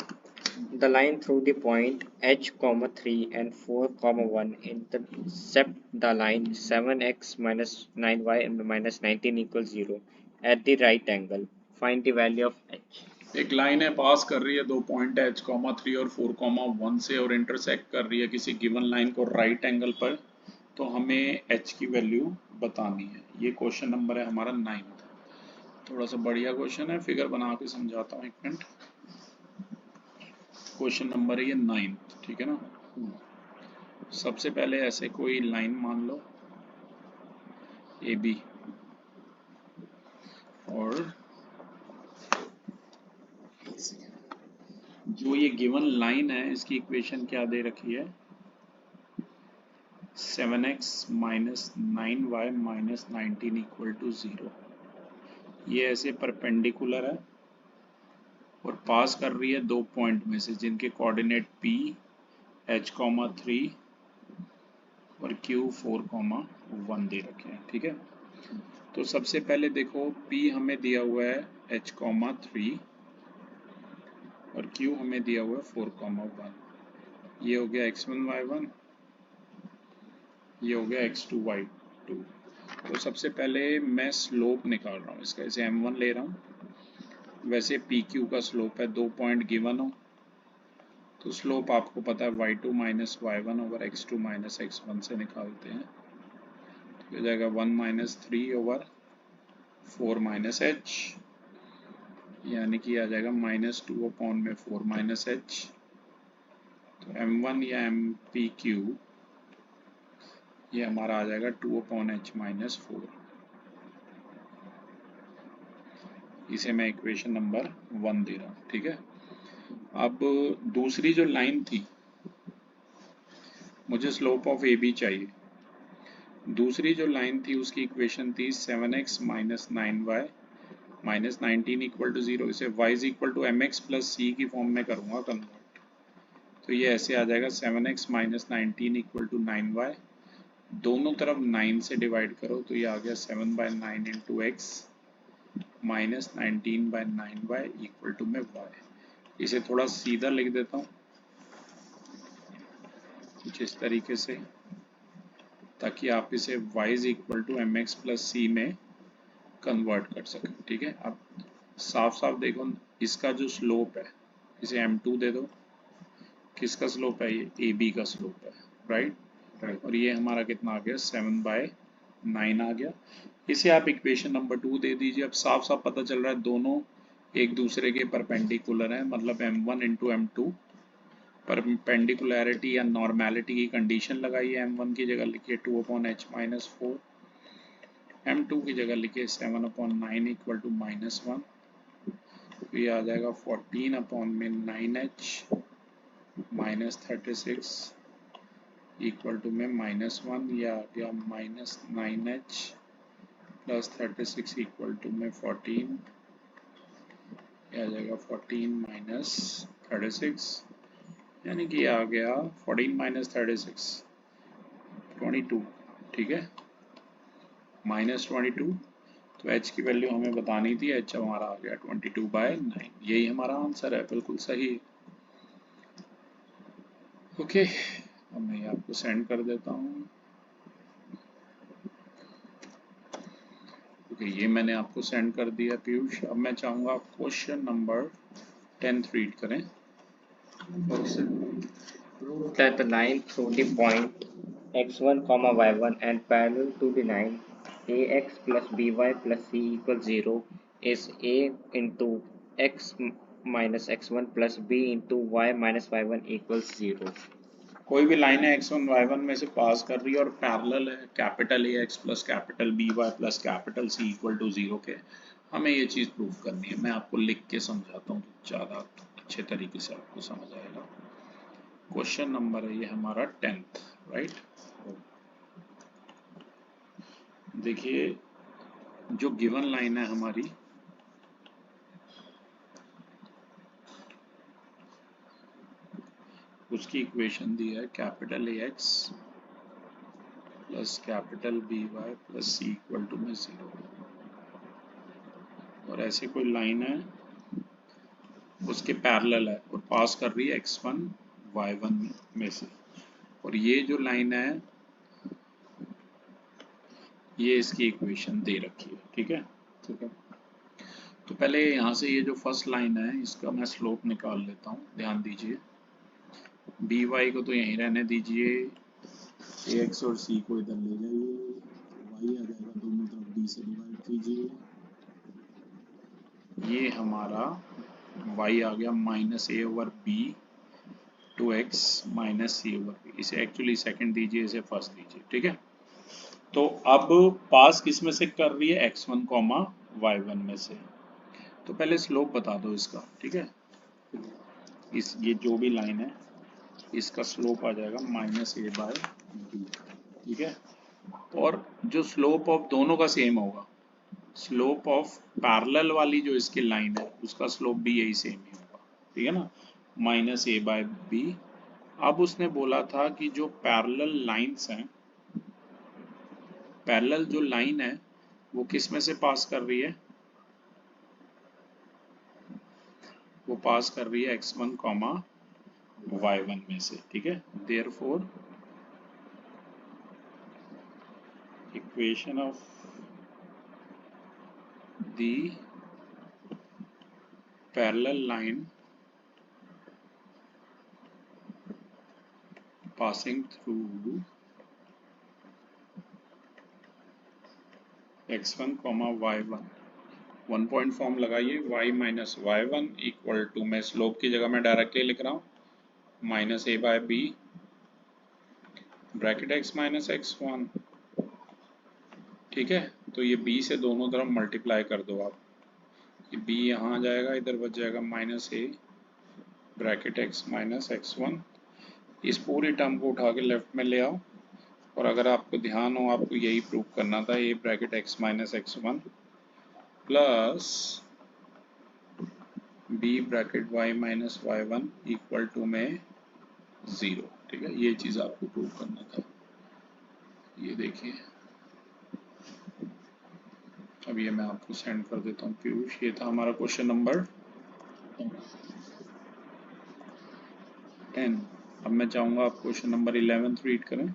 The line through the point h, 3 and 4, 1 intercept the line 7x minus 9y and minus 19 equals 0 at the right angle. Find the value of h. एक line है पास कर रही है दो point h, 3 और 4, 1 से, और इंटरसेक्ट कर रही है किसी गिवन लाइन को राइट एंगल पर, तो हमें h की वैल्यू बतानी है। ये क्वेश्चन नंबर है हमारा 9। थोड़ा सा बढ़िया क्वेश्चन है, फिगर बना के समझाता हूँ, एक मिनट। क्वेश्चन नंबर है ये 9th, ठीक है ना। सबसे पहले ऐसे कोई लाइन मान लो ए बी, और जो ये गिवन लाइन है इसकी इक्वेशन क्या दे रखी है, 7x minus 9y minus 19 equal to 0। ये ऐसे परपेंडिकुलर है और पास कर रही है दो पॉइंट में से जिनके कोऑर्डिनेट p h, 3 और q 4, 1 दे रखे हैं, ठीक है। तो सबसे पहले देखो p हमें दिया हुआ है h, 3 और q हमें दिया हुआ है 4, 1। ये हो गया x1 y1, ये हो गया x2 y2। तो सबसे पहले मैं स्लोप निकाल रहा हूँ इसका, इसे m1 ले रहा हूँ। वैसे PQ का स्लोप है, दो पॉइंट गिवन हो तो स्लोप आपको पता है y2 minus y1 over x2 minus x1 से निकालते हैं, तो हो जाएगा 1 माइनस 3 ओवर 4 माइनस h, यानी कि आ जाएगा -2 अपॉन में 4 माइनस h। तो m1 या MPQ ये हमारा आ जाएगा 2 अपॉन h माइनस 4। इसे मैं इक्वेशन नंबर 1 दे रहा हूँ, ठीक है। अब दूसरी जो लाइन थी, मुझे स्लोप ऑफ ए बी चाहिए। दूसरी जो लाइन थी उसकी इक्वेशन थी 7x minus 9y minus 19 equal to 0। इसे y is equal to mx plus c की फॉर्म में करूँगा कन्वर्ट, तो ये ऐसे आ जाएगा 7x minus 19 equal to 9y, दोनों तरफ 9 से डिवाइड करो तो ये आ गया 7/9 into x minus 19/9y equal to में y। इसे थोड़ा सीधा लिख देता हूँ कुछ इस तरीके से, ताकि आप इसे y is equal to m x plus c में कन्वर्ट कर सकें, ठीक है। अब साफ साफ देखो, इसका जो स्लोप है इसे m2 दे दो। किसका स्लोप है, ये ए बी का स्लोप है, राइट। और ये हमारा कितना आ गया, 7/9 आ गया। इसे आप इक्वेशन नंबर 2 दे दीजिए। अब साफ साफ पता चल रहा है दोनों एक दूसरे के परपेंडिकुलर हैं, मतलब m1 इंटू m2। परपेंडिकुलरिटी या नॉर्मेलिटी की कंडीशन लगाइए, m1 की जगह लिखिए 2 अपॉन h माइनस 4, m2 की जगह लिखिए 7 अपॉन 9 इक्वल टू -1। तो ये आ जाएगा 14 अपॉन में 9h माइनस 36 इक्वल टू में -1। यह आ गया -9h प्लस 36 इक्वल टू में 14। यह आ जाएगा 14 माइनस 36, यानी कि आ गया 14 माइनस 36 22, ठीक है, -22। तो h की वैल्यू हमें बतानी थी, h हमारा आ गया 22/9। यही हमारा आंसर है, बिल्कुल सही। ओके, अब मैं आपको सेंड कर देता हूँ। ओके, ये मैंने आपको सेंड कर दिया पीयूष। अब मैं चाहूँगा आप क्वेश्चन नंबर 10 रीड करें। Prove that the line through the point x1, y1 and parallel to the line ax plus by plus c equals 0 is a into x minus x1 plus b into y minus y1 equals 0. कोई भी line है x1 y1 में से पास कर रही है और parallel है capital AX plus capital BY plus capital C equal to 0 के, हमें ये चीज़ प्रूव करनी है। मैं आपको लिख के समझाता हूँ तो ज़्यादा अच्छे तरीके से आपको समझ आएगा। क्वेश्चन नंबर है ये हमारा 10th, राइट। देखिए जो गिवन लाइन है हमारी, उसकी इक्वेशन दी है capital AX plus capital BY plus C equal to में 0। और ऐसे कोई लाइन है उसके पैरेलल है और पास कर रही है x1 y1 में से, और ये जो लाइन है ये इसकी इक्वेशन दे रखी है, ठीक है। तो पहले यहाँ से ये जो फर्स्ट लाइन है इसका मैं स्लोप निकाल लेता हूँ, ध्यान दीजिए। बी वाई को तो यहीं रहने दीजिए, ए एक्स और सी को इधर ले जाइए, वाई आ जाएगा दोनों तरफ डी से डिवाइड कीजिए, ये हमारा y आ गया -a/b 2x -c/b। इसे एक्चुअली सेकंड दीजिए, इसे फर्स्ट दीजिए, ठीक है। तो अब पास किस में से कर रही है, x1 y1 में से। तो पहले स्लोप बता दो इसका, ठीक है। ये जो भी लाइन है इसका स्लोप आ जाएगा -a/b, ठीक है। और जो स्लोप ऑफ दोनों का सेम होगा, स्लोप ऑफ पैरेलल वाली जो इसकी लाइन है उसका स्लोप भी यही सेम ही होगा, ठीक है ना, -a/b। अब उसने बोला था कि जो पैरेलल लाइंस हैं, पैरेलल जो लाइन है वो किस में से पास कर रही है, वो पास कर रही है x1 y1 में से, ठीक है। Therefore equation of the parallel line passing through x1 y1, 1 point form लगाइए, y minus y1 equal to, मैं स्लोप की जगह में डायरेक्टली लिख रहा हूँ -a/b bracket x minus x1, ठीक है। तो ये b से दोनों तरफ मल्टीप्लाई कर दो आप, ये b यहाँ आ जाएगा, इधर बच जाएगा -a bracket x minus x1। इस पूरी टर्म को उठा के लेफ्ट में ले आओ, और अगर आपको ध्यान हो आपको यही प्रूव करना था, a bracket x minus x1 plus b bracket y minus y1 equal to में 0, ठीक है। ये चीज आपको प्रूव करना था। ये देखिए, अब ये मैं आपको सेंड कर देता हूँ पीयूष। ये था हमारा क्वेश्चन नंबर 10। अब मैं चाहूंगा आप क्वेश्चन नंबर 11 रीड करें।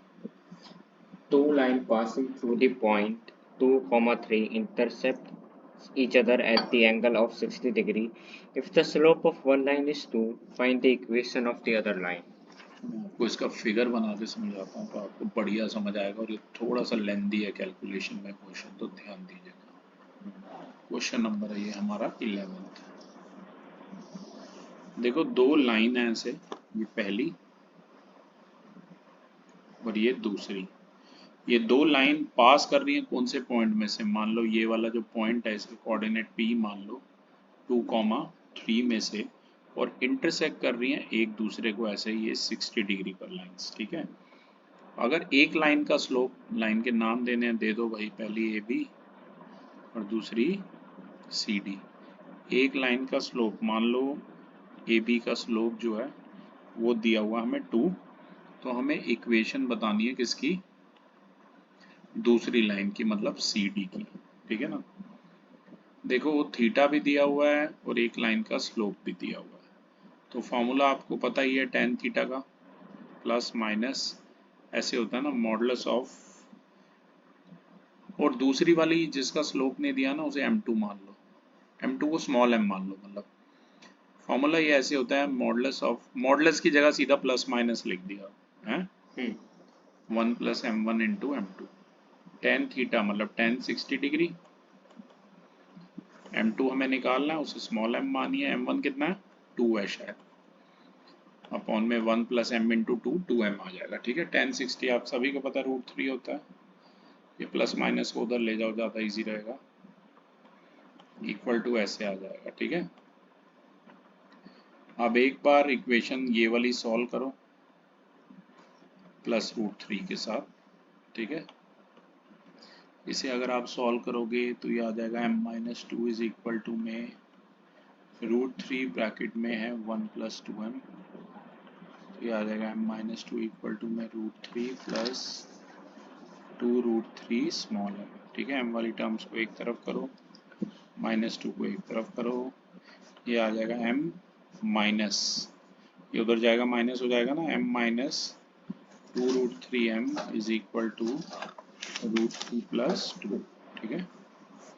Two lines passing through the point 2, 3 intercept each other at the angle of 60 degree. If the slope of one line is 2, find the equation of the other line. मैं आपको इसका figure बना के समझाता हूँ तो आपको बढ़िया समझ आएगा, और ये थोड़ा सा लेंदी है कैलकुलेशन में क्वेश्चन, तो ध्यान दीजिएगा। क्वेश्चन नंबर है ये हमारा 11। देखो दो लाइन है ऐसे, ये पहली और ये दूसरी। ये दो लाइन पास कर रही है कौन से पॉइंट में से, मान लो ये वाला जो पॉइंट है इसका कोऑर्डिनेट P मान लो 2, 3 में से, और इंटरसेक्ट कर रही हैं एक दूसरे को ऐसे, ये 60 डिग्री पर लाइंस, ठीक है। अगर एक लाइन का स्लोप, लाइन के नाम देने हैं, दे दो भाई, पहली AB और दूसरी CD। एक लाइन का स्लोप मान लो AB का स्लोप जो है वो दिया हुआ हमें 2, तो हमें इक्वेशन बतानी है किसकी, दूसरी लाइन की, मतलब CD की, ठीक है ना। देखो वो थीटा भी दिया हुआ है और एक लाइन का स्लोप भी दिया हुआ है, तो फॉर्मूला आपको पता ही है tan थीटा का, प्लस माइनस ऐसे होता है ना मॉडुलस ऑफ, और दूसरी वाली जिसका स्लोप नहीं दिया ना उसे m2 मान लो, m2 को स्मॉल m मान लो, मतलब फॉर्मूला ये ऐसे होता है मॉडुलस ऑफ, मॉडुलस की जगह सीधा प्लस माइनस लिख दिया है, 1 plus m1 into m2। tan theta मतलब tan 60 डिग्री, m2 हमें निकालना है, उसे स्मॉल m मानिए, m1 कितना है 2 है शायद, अपॉन में 1 प्लस m इंटू 2m आ जाएगा, ठीक है। tan 60 आप सभी को पता है √3 होता है, ये प्लस माइनस को उधर ले जाओ, ज़्यादा इजी रहेगा, इक्वल टू ऐसे आ जाएगा, ठीक है। अब एक बार इक्वेशन ये वाली सॉल्व करो प्लस √3 के साथ, ठीक है। इसे अगर आप सॉल्व करोगे तो ये आ जाएगा m-2 इज इक्वल टू में √3 ब्रैकेट में है 1 प्लस 2m, तो ये आ जाएगा m-2 इक्वल टू में √3 प्लस 2√3 स्मॉल m, ठीक है। m वाली टर्म्स को एक तरफ करो, -2 को एक तरफ करो, ये आ जाएगा m माइनस, ये उधर जाएगा माइनस हो जाएगा ना, m minus 2√3m is equal to √3 plus 2, ठीक है।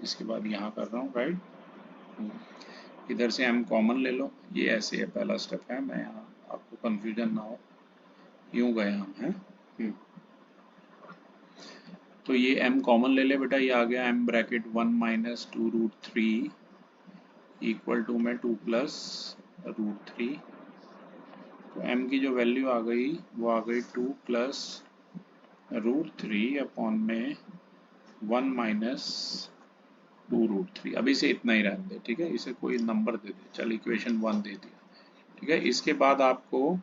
इसके बाद यहाँ कर रहा हूँ राइट, इधर से m कॉमन ले लो, ये ऐसे है, पहला स्टेप है, मैं यहाँ आपको कंफ्यूजन ना हो, यूं गए हम हैं। तो ये m कॉमन ले ले बेटा, ये आ गया m bracket 1 minus 2√3 equal to में 2 प्लस रूट 3। तो m की जो वैल्यू आ गई वो आ गई 2 प्लस रूट 3 अपॉन में 1 माइनस 2 रूट 3। अब इसे इतना ही रहने दे, ठीक है, इसे कोई नंबर दे दे, चल इक्वेशन 1 दे दिया, ठीक है। इसके बाद आपको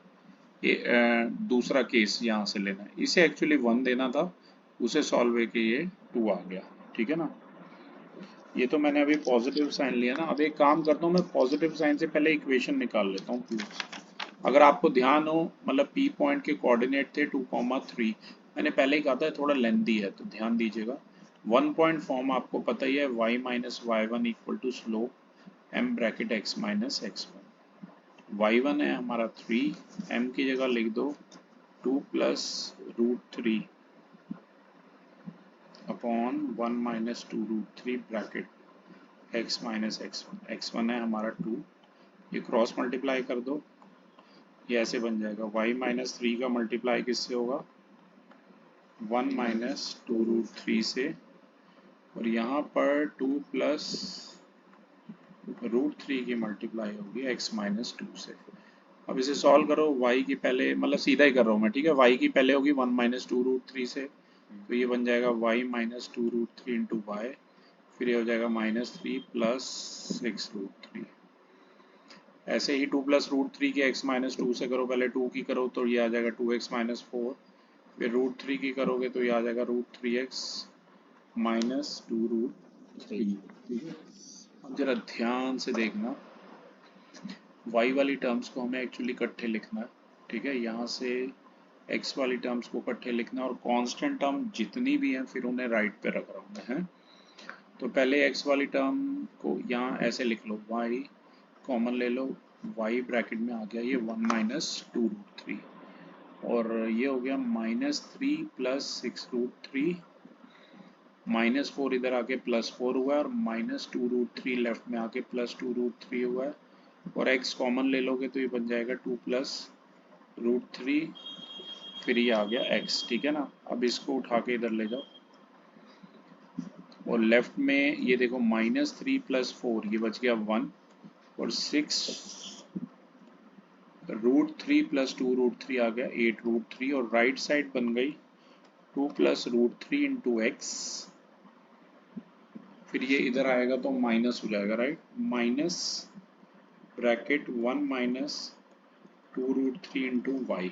दूसरा केस यहाँ से लेना है, इसे एक्चुअली 1 देना था, उसे सॉल्व है कि ये 2 आ गया, ठीक है ना। ये तो मैंने अभी पॉजिटिव साइन लिया ना। अब एक काम करता हूँ, मैं पॉजिटिव साइन से पहले इक्वेशन निकाल लेता हूँ। अगर आपको ध्यान हो, मतलब पी पॉइंट के कोऑर्डिनेट थे 2,3, मैंने पहले ही कहा था थोड़ा लेंथी है, तो ध्यान दीजिएगा। 1 पॉइंट फॉर्म आपको पता ही है, y minus y one equal to slope m bracket x minus x1। y1 है हमारा 3, m की जगह लिख दो 2 plus root 3 upon 1 minus 2 root 3 bracket x minus x1। x1 है हमारा 2, ये क्रॉस मल्टीप्लाई कर दो, ये ऐसे बन जाएगा y माइनस 3 का मल्टीप्लाई किससे होगा, 1 माइनस 2 रूट 3 से, और यहाँ पर 2 प्लस रूट 3 की मल्टीप्लाई होगी x माइनस 2 से। अब इसे सॉल्व करो, y की पहले, मतलब सीधा ही कर रहा हूँ मैं, ठीक है, y की पहले होगी 1 माइनस 2 रूट 3 से, तो ये बन जाएगा y minus 2 root 3 into y, फिर ये हो जाएगा माइनस 3 प्लस 6 रूट 3। ऐसे ही 2 प्लस रूट 3 की x माइनस 2 से करो, पहले 2 की करो तो ये आ जाएगा 2x माइनस 4, फिर रूट 3 की करोगे तो ये आ जाएगा रूट 3x माइनस 2 रूट 3, ठीक है। अब जरा ध्यान से देखना, y वाली टर्म्स को हमें एक्चुअली इकट्ठे लिखना है, ठीक है, यहाँ से x वाली टर्म्स को इकट्ठे लिखना है, और कांस्टेंट टर्म जितनी भी हैं फिर उन्हें राइट पे रख रहा हूँ मैं, है। तो पहले x वाली टर्म को यहाँ ऐसे लिख लो, y कॉमन ले लो, y ब्रैकेट में आ गया ये 1 माइनस 2 रूट 3, और ये हो गया माइनस 3 प्लस 6 रूट 3, माइनस 4 इधर आके प्लस 4 हुआ है, और माइनस 2 रूट 3 लेफ्ट में आके प्लस 2 रूट 3 हुआ है, और x कॉमन ले लोगे तो ये बन जाएगा 2 प्लस रूट 3, फिर ये आ गया x, ठीक है ना। अब इसको उठा के इधर ले जाओ, और लेफ्ट में ये देखो माइनस 3 प्लस 4, ये बच गया 1, और 6 रूट 3 प्लस 2 रूट 3 आ गया 8 रूट 3, और राइट साइड बन गई 2 प्लस रूट 3 इंटू एक्स, फिर ये इधर आएगा तो माइनस हो जाएगा, right, minus bracket 1 minus 2 root 3 into y.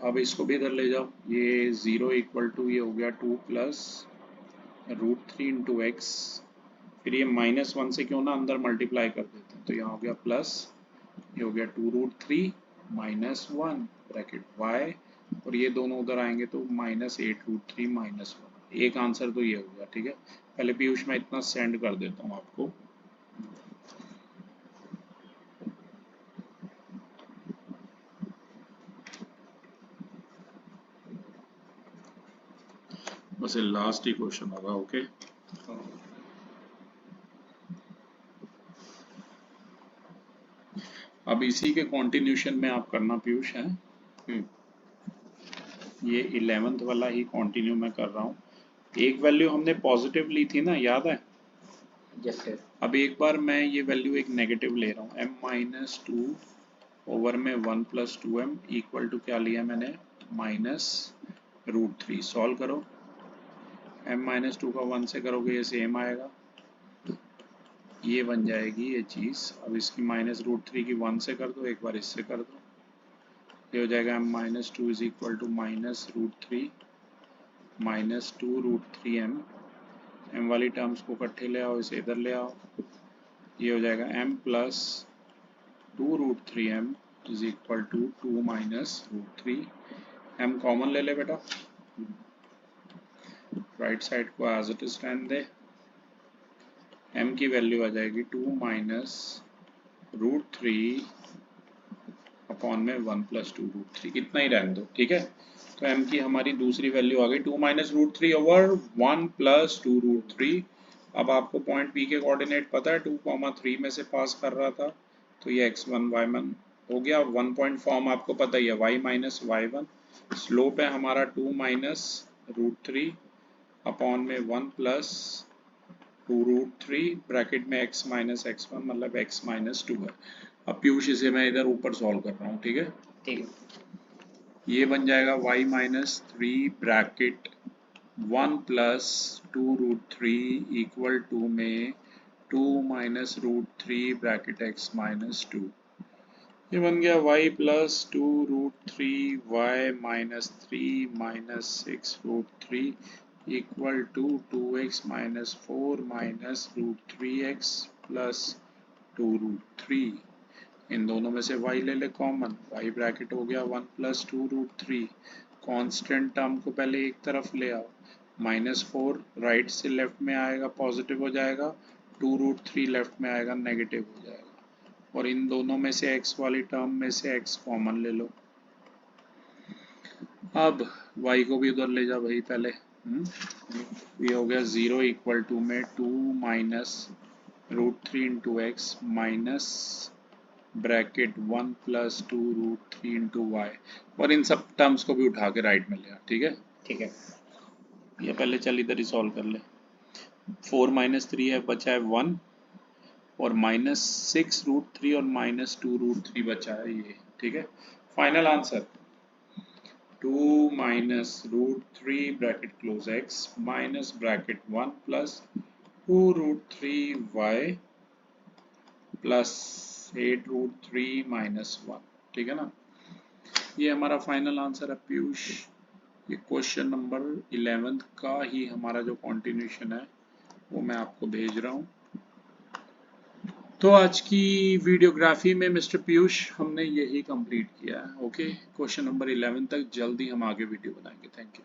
अब इसको भी इधर ले जाओ, ये 0 इक्वल टू, ये हो गया 2 प्लस रूट 3 इंटू एक्स, फिर ये माइनस 1 से क्यों ना अंदर मल्टीप्लाई कर देते हैं, तो यहाँ हो गया प्लस, ये हो गया 2 रूट 3 माइनस 1 ब्रैकेट वाई, और ये दोनों उधर आएंगे तो माइनस 8 रूट 3 माइनस 1। एक आंसर तो ये हो गया, ठीक है। पहले पीयूष मैं इतना सेंड कर देता हूँ आपको, बस ये लास्ट ही क्वेश्चन होगा, ओके। अब इसी के कंटिन्यूशन में आप करना पीयूष है, ये 11th वाला ही कंटिन्यू मैं कर रहा हूँ। एक वैल्यू हमने पॉजिटिव ली थी ना, याद है? Yes sir. अब एक बार मैं ये वैल्यू एक नेगेटिव ले रहा हूँ, m माइनस 2 ओवर में 1 प्लस 2m इक्वल टू क्या लिया मैंने, माइनस रूट 3। सॉल्व करो, m माइनस 2 का 1 से करोगे ये सेम आएगा, ये बन जाएगी ये चीज़। अब इसकी माइनस रूट 3 की 1 से कर दो, एक बार इससे कर दो, ये हो जाएगा m minus 2 is equal to minus root 3 minus 2 root 3m, m वाली टर्म्स को इकट्ठे ले आओ, इसे इधर ले आओ, ये हो जाएगा m plus 2 root 3m is equal to 2 minus root 3, m common ले ले बेटा, राइट साइड को एज इट इज रहने दे, m की वैल्यू आ जाएगी 2 माइनस रूट 3 अपॉन में 1 प्लस 2 रूट 3, इतना ही रहने दो, ठीक है। तो m की हमारी दूसरी वैल्यू आ गई 2 minus root 3 over 1 plus 2 root 3। अब आपको पॉइंट P के कोऑर्डिनेट पता है, 2,3 में से पास कर रहा था, तो ये x1 y1 हो गया। 1 पॉइंट फॉर्म आपको पता ही है, y माइनस y1, स्लोप है हमारा 2 माइनस रूट 3 अपॉन में 1 प्लस 2√3 ब्रैकेट में x माइनस x1 मतलब x माइनस 2 है। अब पीयूष इसे मैं इधर ऊपर सॉल्व कर रहा हूँ, ठीक है। ठीक है। ये बन जाएगा y minus 3 bracket 1 plus 2√3 equal to में 2 माइनस √3 ब्रैकेट x माइनस 2। ये बन गया y plus 2√3 y minus 3 minus 6√3 equal to 2x minus 4 minus √3x plus 2√3। इन दोनों में से y ले ले कॉमन, y ब्रैकेट हो गया 1 प्लस 2√3। कॉन्स्टेंट टर्म को पहले एक तरफ ले आओ, -4 राइट से लेफ्ट में आएगा पॉजिटिव हो जाएगा, 2√3 लेफ्ट में आएगा नेगेटिव हो जाएगा। और इन दोनों में से x वाली टर्म में से x कॉमन ले लो। अब y को भी उधर ले जा भाई पहले। ये हो गया 0 इक्वल टू में 2 minus √3 into x minus bracket 1 plus 2√3 into y. और इन सब टर्म्स को भी उठा के राइट में ले आ, ठीक है। ठीक है। ये पहले चल इधर ही सॉल्व कर ले। 4 माइनस 3 है, बचा है 1 और -6√3 और -2√3 बचा है ये, ठीक है। Final answer 2 minus √3 bracket close x minus bracket 1 plus 2√3 y plus 8√3 minus 1, ठीक है ना। ये हमारा फाइनल आंसर है पीयूष। ये क्वेश्चन नंबर 11 का ही हमारा जो कंटिन्यूशन है वो मैं आपको भेज रहा हूँ। तो आज की वीडियोग्राफी में मिस्टर पीयूष हमने यही कंप्लीट किया है। ओके, क्वेश्चन नंबर 11 तक जल्दी हम आगे वीडियो बनाएंगे। Thank you.